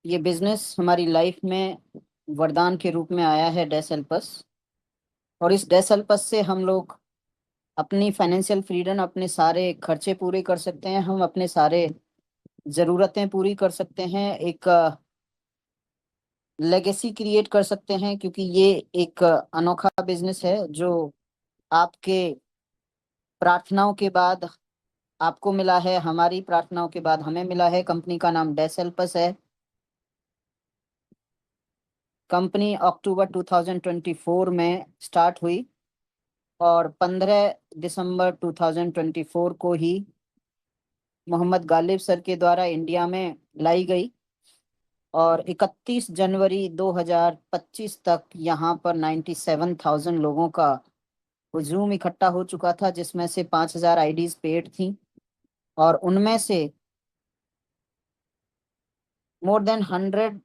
ये बिजनेस हमारी लाइफ में वरदान के रूप में आया है, डेसेल्पस। और इस डेसेल्पस से हम लोग अपनी फाइनेंशियल फ्रीडम, अपने सारे खर्चे पूरे कर सकते हैं, हम अपने सारे ज़रूरतें पूरी कर सकते हैं, एक लेगेसी क्रिएट कर सकते हैं, क्योंकि ये एक अनोखा बिजनेस है जो आपके प्रार्थनाओं के बाद आपको मिला है, हमारी प्रार्थनाओं के बाद हमें मिला है। कंपनी का नाम डेसेल्पस है। कंपनी अक्टूबर 2024 में स्टार्ट हुई और 15 दिसंबर 2024 को ही मोहम्मद गालिब सर के द्वारा इंडिया में लाई गई। और 31 जनवरी 2025 तक यहाँ पर 97,000 लोगों का हुजूम इकट्ठा हो चुका था, जिसमें से 5,000 आईडीज पेड थी। और उनमें से मोर देन 100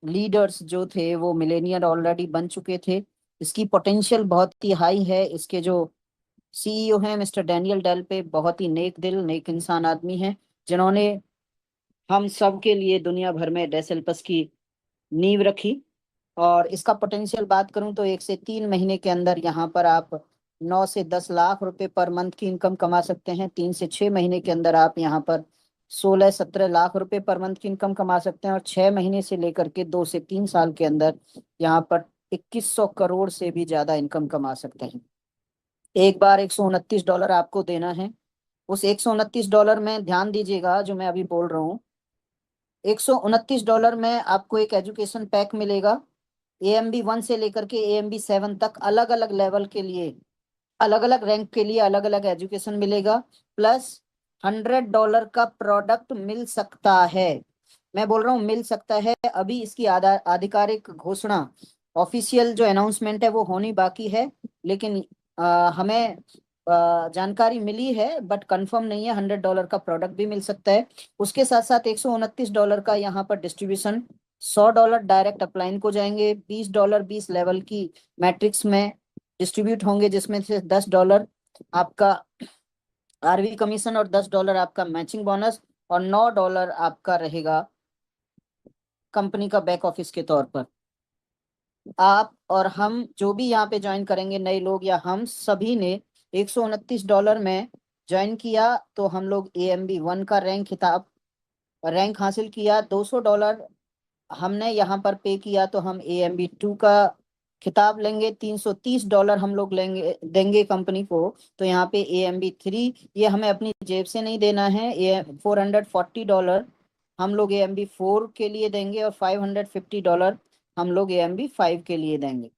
लीडर्स जो थे वो मिलेनियर ऑलरेडी बन चुके थे। इसकी पोटेंशियल बहुत ही हाई है। इसके जो सीईओ हैं मिस्टर डैनियल डेल पे, बहुत ही नेक दिल नेक इंसान आदमी हैं, जिन्होंने हम सब के लिए दुनिया भर में डेसेल्पस की नींव रखी। और इसका पोटेंशियल बात करूं तो 1 से 3 महीने के अंदर यहाँ पर आप 9 से 10 लाख रुपए पर मंथ की इनकम कमा सकते हैं। 3 से 6 महीने के अंदर आप यहाँ पर 16-17 लाख रुपए पर मंथ की इनकम कमा सकते हैं। और 6 महीने से लेकर के 2 से 3 साल के अंदर यहाँ पर 2100 करोड़ से भी ज्यादा इनकम कमा सकते हैं। एक बार $129 आपको देना है। उस $129 में ध्यान दीजिएगा जो मैं अभी बोल रहा हूँ। $129 में आपको एक एजुकेशन पैक मिलेगा। AMB 1 से लेकर के AMB 7 तक अलग अलग लेवल के लिए, अलग अलग रैंक के लिए अलग अलग एजुकेशन मिलेगा। प्लस $100 का प्रोडक्ट मिल सकता है। मैं बोल रहा हूँ मिल सकता है। अभी इसकी आधिकारिक घोषणा, ऑफिशियल जो अनाउंसमेंट है वो होनी बाकी है। लेकिन हमें जानकारी मिली है, बट कंफर्म नहीं है। $100 का प्रोडक्ट भी मिल सकता है। उसके साथ साथ $129 का यहाँ पर डिस्ट्रीब्यूशन, $100 डायरेक्ट अपलाइन को जाएंगे, $20 20 लेवल की मैट्रिक्स में डिस्ट्रीब्यूट होंगे, जिसमें से $10 आपका आरवी कमीशन और $10 आपका मैचिंग बोनस और $9 आपका रहेगा कंपनी का बैक ऑफिस के तौर पर। आप और हम जो भी यहाँ पे ज्वाइन करेंगे, नए लोग या हम सभी ने $129 में ज्वाइन किया तो हम लोग AMB 1 का रैंक हासिल किया। $200 हमने यहाँ पर पे किया तो हम AMB 2 का खिताब लेंगे। $330 हम लोग लेंगे देंगे कंपनी को, तो यहाँ पे AMB 3, ये हमें अपनी जेब से नहीं देना है। ये $440 हम लोग AMB 4 के लिए देंगे और $550 हम लोग AMB 5 के लिए देंगे।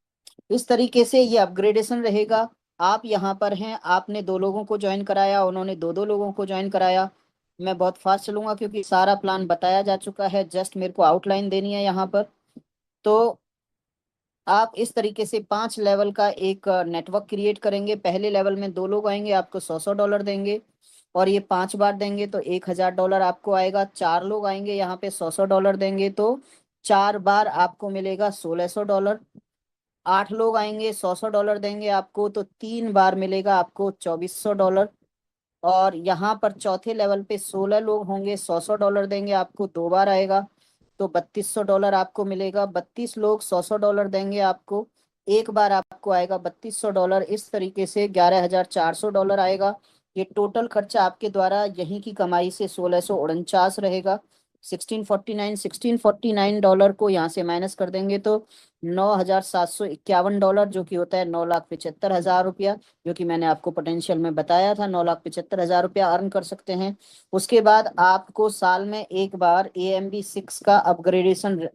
इस तरीके से ये अपग्रेडेशन रहेगा। आप यहाँ पर हैं, आपने 2 लोगों को ज्वाइन कराया, उन्होंने 2 2 लोगों को ज्वाइन कराया। मैं बहुत फास्ट चलूंगा क्योंकि सारा प्लान बताया जा चुका है, जस्ट मेरे को आउटलाइन देनी है यहाँ पर। तो आप इस तरीके से 5 लेवल का एक नेटवर्क क्रिएट करेंगे। पहले लेवल में 2 लोग आएंगे, आपको $100 देंगे और ये 5 बार देंगे तो $1,000 आपको आएगा। 4 लोग आएंगे, यहाँ पे $100 देंगे तो 4 बार आपको मिलेगा $1,600। 8 लोग आएंगे, $100 देंगे आपको तो 3 बार मिलेगा आपको $2,400। और यहाँ पर चौथे लेवल पे 16 लोग होंगे, $100 देंगे आपको, 2 बार आएगा तो $3,200 आपको मिलेगा। 32 लोग $100 देंगे आपको, एक बार आपको आएगा $3,200। इस तरीके से $11,400 आएगा। ये टोटल खर्चा आपके द्वारा यहीं की कमाई से 1,649 रहेगा। 1649 को यहाँ से माइनस कर देंगे तो $9,751, जो कि होता है 9,75,000 रुपया, जो कि मैंने आपको पोटेंशियल में बताया था। 9,75,000 रुपया अर्न कर सकते हैं। उसके बाद आपको साल में एक बार AMB 6 का अपग्रेडेशन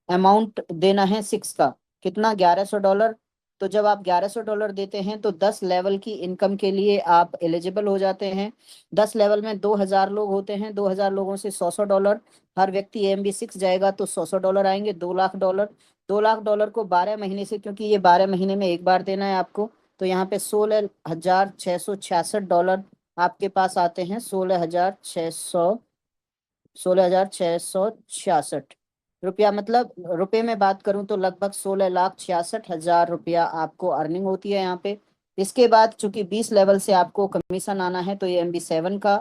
अमाउंट देना है। 6 का कितना, $1,100। तो जब आप $1,100 देते हैं तो 10 लेवल की इनकम के लिए आप एलिजिबल हो जाते हैं। 10 लेवल में 2,000 लोग होते हैं, 2,000 लोगों से $100। हर व्यक्ति AMB 6 जाएगा तो $100 आएंगे, $2,00,000। $2,00,000 को 12 महीने से, क्योंकि ये 12 महीने में एक बार देना है आपको, तो यहाँ पे $16,666 आपके पास आते हैं। 16,666 रुपया, मतलब रुपए में बात करूं तो लगभग 16,66,000 रुपया आपको अर्निंग होती है यहाँ पे। इसके बाद चूंकि 20 लेवल से आपको कमीशन आना है तो ये MB 7 का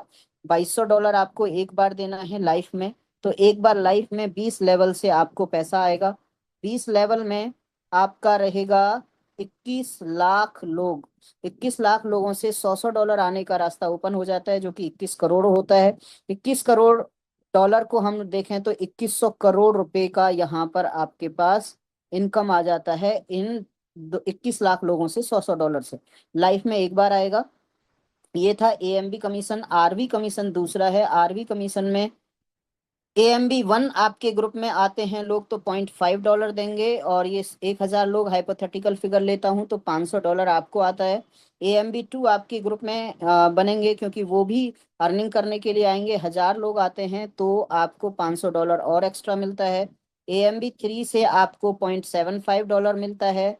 $2,200 आपको एक बार देना है लाइफ में। तो एक बार लाइफ में 20 लेवल से आपको पैसा आएगा। 20 लेवल में आपका रहेगा 21 लाख लोग। 21 लाख लोगों से 100-100 डॉलर आने का रास्ता ओपन हो जाता है, जो कि 21 करोड़ होता है। 21 करोड़ डॉलर को हम देखें तो 2100 करोड़ रुपए का यहाँ पर आपके पास इनकम आ जाता है इन 21 लाख लोगों से 100-100 डॉलर से। लाइफ में एक बार आएगा। ये था एएमबी कमीशन। आरवी कमीशन दूसरा है। आरवी कमीशन में AMB1 आपके ग्रुप में आते हैं लोग तो 0.5 डॉलर देंगे, और ये 1000 लोग, हाइपोथेटिकल फिगर लेता हूं तो 500 डॉलर आपको आता है। AMB2 आपके ग्रुप में बनेंगे, क्योंकि वो भी अर्निंग करने के लिए आएंगे। 1000 लोग आते हैं तो आपको 500 डॉलर और एक्स्ट्रा मिलता है। AMB3 से आपको 0.75 डॉलर मिलता है।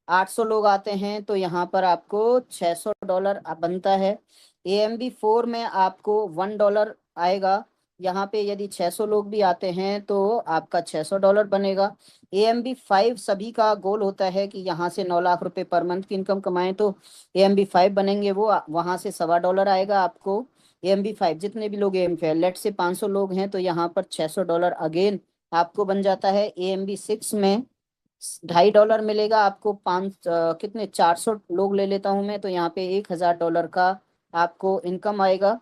800 लोग आते हैं तो यहाँ पर आपको 600 डॉलर बनता है। AMB4 में आपको 1 डॉलर आएगा। यहाँ पे यदि 600 लोग भी आते हैं तो आपका 600 डॉलर बनेगा। AMB5 सभी का गोल होता है कि यहाँ से 9 लाख रुपए पर मंथ की इनकम कमाएं, तो AMB5 बनेंगे वो, वहां से 1.25 डॉलर आएगा आपको। AMB5 जितने भी लोग AMB5 लेट से 500 लोग हैं तो यहाँ पर 600 डॉलर अगेन आपको बन जाता है। AMB6 में 2.5 डॉलर मिलेगा आपको। कितने 400 लोग ले लेता हूं मैं, तो यहाँ पे 1000 डॉलर का आपको इनकम आएगा।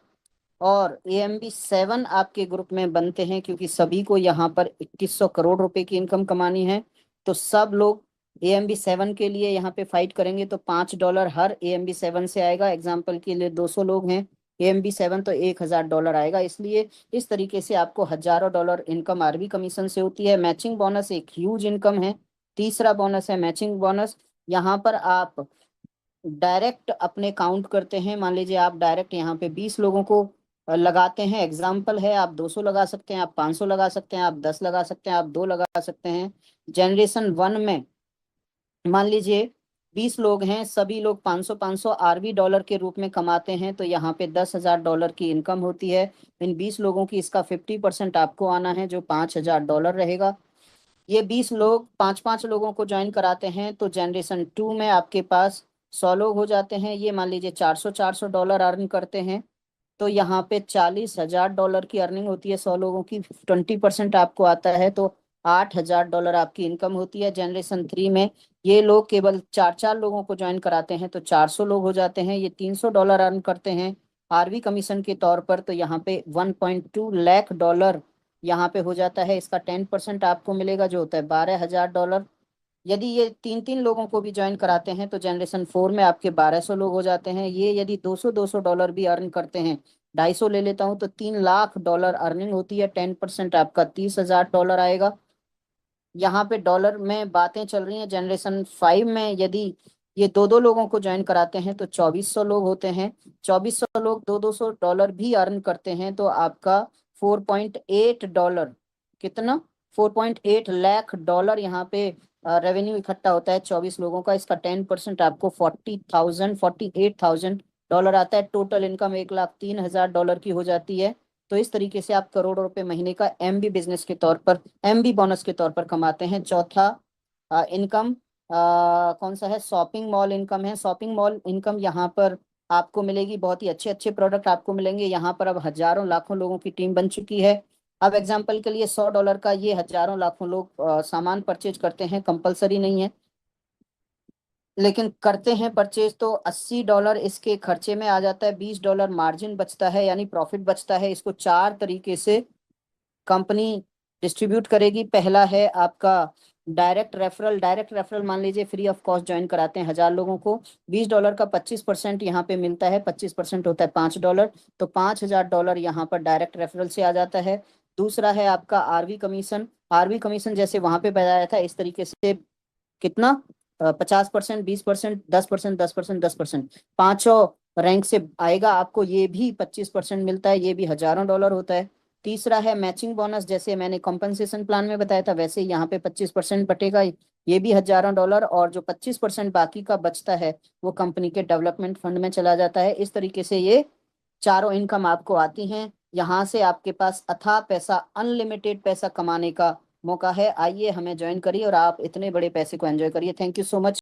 और AMB7 आपके ग्रुप में बनते हैं, क्योंकि सभी को यहाँ पर 2100 करोड़ रुपए की इनकम कमानी है, तो सब लोग AMB7 के लिए यहाँ पे फाइट करेंगे। तो 5 डॉलर हर AMB7 से आएगा। एग्जाम्पल के लिए 200 लोग हैं AMB7 तो 1000 डॉलर आएगा। इसलिए इस तरीके से आपको हजारों डॉलर इनकम आरबी कमीशन से होती है। मैचिंग बोनस एक ह्यूज इनकम है। तीसरा बोनस है मैचिंग बोनस। यहाँ पर आप डायरेक्ट अपने काउंट करते हैं। मान लीजिए आप डायरेक्ट यहाँ पे 20 लोगों को लगाते हैं। एग्जाम्पल है, आप 200 लगा सकते हैं, आप 500 लगा सकते हैं, आप 10 लगा सकते हैं, आप 2 लगा सकते हैं। जनरेशन 1 में मान लीजिए 20 लोग हैं, सभी लोग 500-500 आरबी डॉलर के रूप में कमाते हैं, तो यहाँ पे 10,000 डॉलर की इनकम होती है। इन 20 लोगों की इसका 50% आपको आना है, जो 5,000 डॉलर रहेगा। ये 20 लोग 5-5 लोगों को ज्वाइन कराते हैं, तो जनरेशन 2 में आपके पास 100 लोग हो जाते हैं। ये मान लीजिए 400-400 डॉलर अर्न करते हैं, तो यहाँ पे 40,000 डॉलर की अर्निंग होती है। 100 लोगों की 20% आपको आता है, तो 8,000 डॉलर आपकी इनकम होती है। जनरेशन 3 में ये लोग केवल 4-4 लोगों को ज्वाइन कराते हैं, तो 400 लोग हो जाते हैं। ये 300 डॉलर अर्न करते हैं आरवी कमीशन के तौर पर, तो यहाँ पे 1.2 लाख डॉलर यहाँ पे हो जाता है। इसका 10% आपको मिलेगा, जो होता है 12,000 डॉलर। यदि ये 3-3 लोगों को भी ज्वाइन कराते हैं तो जनरेशन 4 में आपके 1200 लोग हो जाते हैं। ये यदि 200-200 डॉलर भी अर्न करते हैं, 250 ले लेता हूँ तो 3 लाख डॉलर अर्निंग होती है। 10% आपका 30,000 डॉलर आएगा। यहाँ पे डॉलर में बातें चल रही हैं। जनरेशन 5 में यदि ये 2-2 लोगों को ज्वाइन कराते हैं तो 2400 लोग होते हैं। 2400 लोग 200-200 डॉलर भी अर्न करते हैं, तो आपका 4.8 डॉलर, कितना 4.8 लाख डॉलर यहाँ पे रेवेन्यू इकट्ठा होता है 24 लोगों का। इसका 10% आपको 48,000 डॉलर आता है। टोटल इनकम 1,03,000 डॉलर की हो जाती है। तो इस तरीके से आप करोड़ों रुपए महीने का एमबी बिजनेस के तौर पर, एमबी बोनस के तौर पर कमाते हैं। चौथा इनकम कौन सा है? शॉपिंग मॉल इनकम है। शॉपिंग मॉल इनकम यहाँ पर आपको मिलेगी। बहुत ही अच्छे अच्छे प्रोडक्ट आपको मिलेंगे। यहाँ पर अब हजारों लाखों लोगों की टीम बन चुकी है। अब एग्जाम्पल के लिए 100 डॉलर का ये हजारों लाखों लोग सामान परचेज करते हैं। कंपलसरी नहीं है, लेकिन करते हैं परचेज, तो 80 डॉलर इसके खर्चे में आ जाता है। 20 डॉलर मार्जिन बचता है, यानी प्रॉफिट बचता है। इसको 4 तरीके से कंपनी डिस्ट्रीब्यूट करेगी। पहला है आपका डायरेक्ट रेफरल। डायरेक्ट रेफरल मान लीजिए फ्री ऑफ कॉस्ट ज्वाइन कराते हैं 1000 लोगों को। 20 डॉलर का 25% यहाँ पे मिलता है। 25% होता है 5 डॉलर, तो 5,000 डॉलर यहाँ पर डायरेक्ट रेफरल से आ जाता है। दूसरा है आपका आरवी कमीशन। आरवी कमीशन जैसे वहां पे बताया था इस तरीके से, कितना 50%, 20%, 10%, 10%, 10%, पांचों रैंक से आएगा आपको। ये भी 25% मिलता है, ये भी हजारों डॉलर होता है। तीसरा है मैचिंग बोनस। जैसे मैंने कॉम्पनसेशन प्लान में बताया था, वैसे यहाँ पे 25% बटेगा, ये भी हजारों डॉलर। और जो 25% बाकी का बचता है वो कंपनी के डेवलपमेंट फंड में चला जाता है। इस तरीके से ये चारों इनकम आपको आती हैं। यहाँ से आपके पास अथाह पैसा, अनलिमिटेड पैसा कमाने का मौका है। आइए हमें ज्वाइन करिए और आप इतने बड़े पैसे को एंजॉय करिए। Thank you so much.